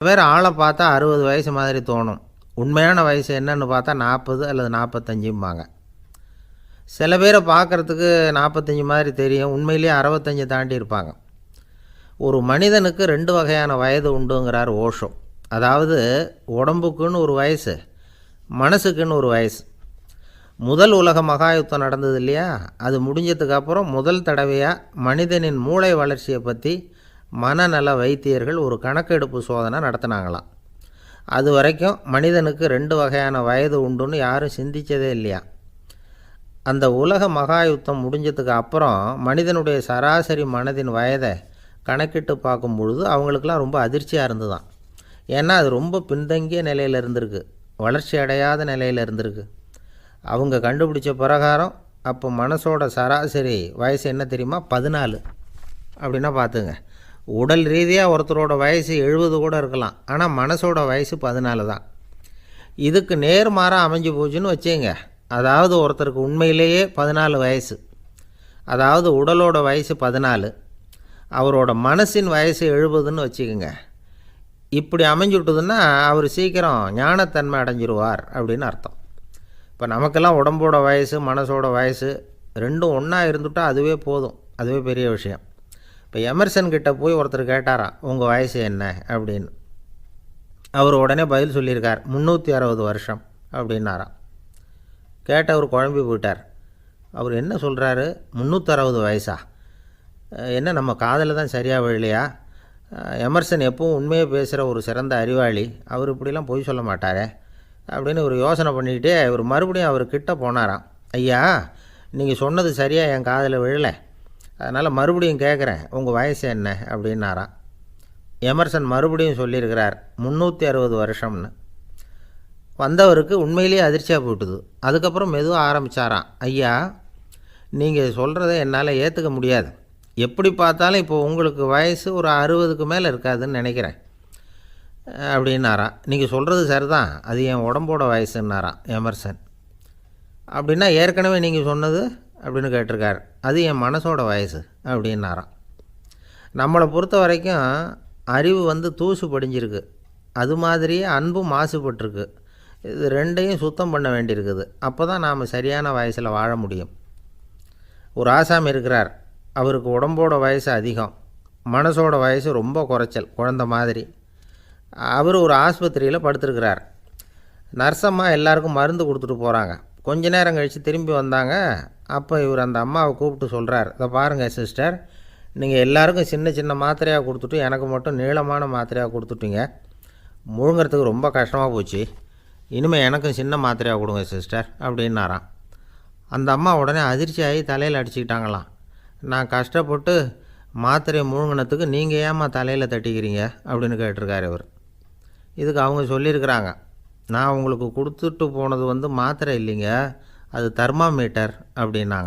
வேறு ஆளை பார்த்தா 60 வயசு மாதிரி தோணும். உண்மையான வயசு என்னன்னு பார்த்தா 40 அல்லது 45ம்பாங்க. சில பேரை பார்க்குறதுக்கு 45 மாதிரி தெரியும். உண்மையிலேயே 65 தாண்டி இருப்பாங்க. ஒரு மனிதனுக்கு 2 வகையான வயது உண்டுங்கிறார் ஓஷோ. அதாவது உடம்புக்குன்னு ஒரு வயசு, மனசுக்குன்னு ஒரு வயசு. முதல் உலக மகாயுத்தம் நடந்தது இல்லையா, அது முடிஞ்சதுக்கப்புறம் முதல் தடவையாக மனிதனின் மூளை வளர்ச்சியை பற்றி மனநல வைத்தியர்கள் ஒரு கணக்கெடுப்பு சோதனை நடத்தினாங்களாம். அது வரைக்கும் மனிதனுக்கு 2 வகையான வயது உண்டுன்னு யாரும் சிந்தித்ததே இல்லையா. அந்த உலக மகாயுத்தம் முடிஞ்சதுக்கு அப்புறம் மனிதனுடைய சராசரி மனதின் வயதை கணக்கிட்டு பார்க்கும் பொழுது அவங்களுக்கெல்லாம் ரொம்ப அதிர்ச்சியாக இருந்துதான். ஏன்னா அது ரொம்ப பின்தங்கிய நிலையில் இருந்திருக்கு, வளர்ச்சி அடையாத நிலையில் இருந்திருக்கு. அவங்க கண்டுபிடிச்ச பிரகாரம் அப்போ மனசோட சராசரி வயசு என்ன தெரியுமா, 14. அப்படின்னா பார்த்துங்க, உடல் ரீதியாக ஒருத்தரோட வயசு 70 கூட இருக்கலாம், ஆனால் மனசோட வயசு 14 தான். இதுக்கு நேர்மாறாக அமைஞ்சு போச்சுன்னு வச்சுங்க. அதாவது ஒருத்தருக்கு உண்மையிலேயே 14 வயசு, அதாவது உடலோட வயசு 14, அவரோட மனசின் வயசு 70ன்னு வச்சுக்கோங்க. இப்படி அமைஞ்சுட்டுதுன்னா அவர் சீக்கிரம் ஞானத்தன்மை அடைஞ்சிருவார் அப்படின்னு அர்த்தம். இப்போ நமக்கெல்லாம் உடம்போட வயசு மனசோட வயசு ரெண்டும் ஒன்றா இருந்துட்டால் அதுவே போதும், அதுவே பெரிய விஷயம். இப்போ எமர்சன் கிட்ட போய் ஒருத்தர் கேட்டாராம், உங்கள் வயசு என்ன அப்படின்னு. அவர் உடனே பதில் சொல்லியிருக்கார், 360 வருஷம் அப்படின்னாராம். கேட்டவர் குழம்பி போயிட்டார். அவர் என்ன சொல்கிறாரு, 360 வயசா? என்ன நம்ம காதில் தான் சரியாக விழலையா? எமர்சன் எப்பவும் உண்மையை பேசுகிற ஒரு சிறந்த அறிவாளி, அவர் இப்படிலாம் பொய் சொல்ல மாட்டாரே அப்படின்னு ஒரு யோசனை பண்ணிக்கிட்டே இவர் மறுபடியும் அவர் கிட்ட போனாராம். ஐயா, நீங்கள் சொன்னது சரியாக என் காதில் விழலை, அதனால் மறுபடியும் கேட்குறேன், உங்கள் வயசு என்ன அப்படின்னாராம். எமர்சன் மறுபடியும் சொல்லியிருக்கிறார், 360 வருஷம்னு. வந்தவருக்கு உண்மையிலேயே அதிர்ச்சியாக போட்டுது. அதுக்கப்புறம் மெதுவாக ஆரம்பித்தாராம், ஐயா, நீங்கள் சொல்கிறத என்னால் ஏற்றுக்க முடியாது. எப்படி பார்த்தாலும் இப்போ உங்களுக்கு வயசு ஒரு 60க்கு மேலே இருக்காதுன்னு நினைக்கிறேன் அப்படின்னாராம். நீங்கள் சொல்கிறது சரிதான், அது என் உடம்போட வயசுன்னாராம் எமர்சன். அப்படின்னா ஏற்கனவே நீங்கள் சொன்னது அப்படின்னு கேட்டிருக்கார், அது என் மனசோட வயசு அப்படின்னாராம். நம்மளை பொறுத்த வரைக்கும் அறிவு தூசு படிஞ்சிருக்கு, அது மாதிரியே அன்பும் மாசுபட்டிருக்கு. இது ரெண்டையும் சுத்தம் பண்ண வேண்டியிருக்குது. அப்போ தான் நாம் சரியான வயசில் வாழ முடியும். ஒரு ஆசாமி இருக்கிறார், அவருக்கு உடம்போட வயசு அதிகம், மனசோட வயசு ரொம்ப குறைச்சல், குழந்த மாதிரி. அவர் ஒரு ஆஸ்பத்திரியில் படுத்திருக்கிறார். நர்ஸம்மா எல்லாருக்கும் மருந்து கொடுத்துட்டு போகிறாங்க. கொஞ்ச நேரம் கழித்து திரும்பி வந்தாங்க. அப்போ இவர் அந்த அம்மாவை கூப்பிட்டு சொல்கிறார், இதை பாருங்கள் சிஸ்டர், நீங்கள் எல்லாருக்கும் சின்ன சின்ன மாத்திரையாக கொடுத்துட்டு எனக்கு மட்டும் நீளமான மாத்திரையாக கொடுத்துட்டீங்க. முழுங்கிறதுக்கு ரொம்ப கஷ்டமாக போச்சு. இனிமேல் எனக்கும் சின்ன மாத்திரையாக கொடுங்க சிஸ்டர் அப்படின்னாராம். அந்த அம்மா உடனே அதிர்ச்சியாகி தலையில் அடிச்சுக்கிட்டாங்களாம். நான் கஷ்டப்பட்டு மாத்திரையை முழுங்கினத்துக்கு நீங்கள் ஏம்மா தலையில் தட்டிக்கிறீங்க அப்படின்னு கேட்டிருக்காரு இவர். இதுக்கு அவங்க சொல்லியிருக்கிறாங்க, நான் உங்களுக்கு கொடுத்துட்டு போனது மாத்திரை இல்லைங்க, அது தெர்மாமீட்டர் அப்படின்னாங்க.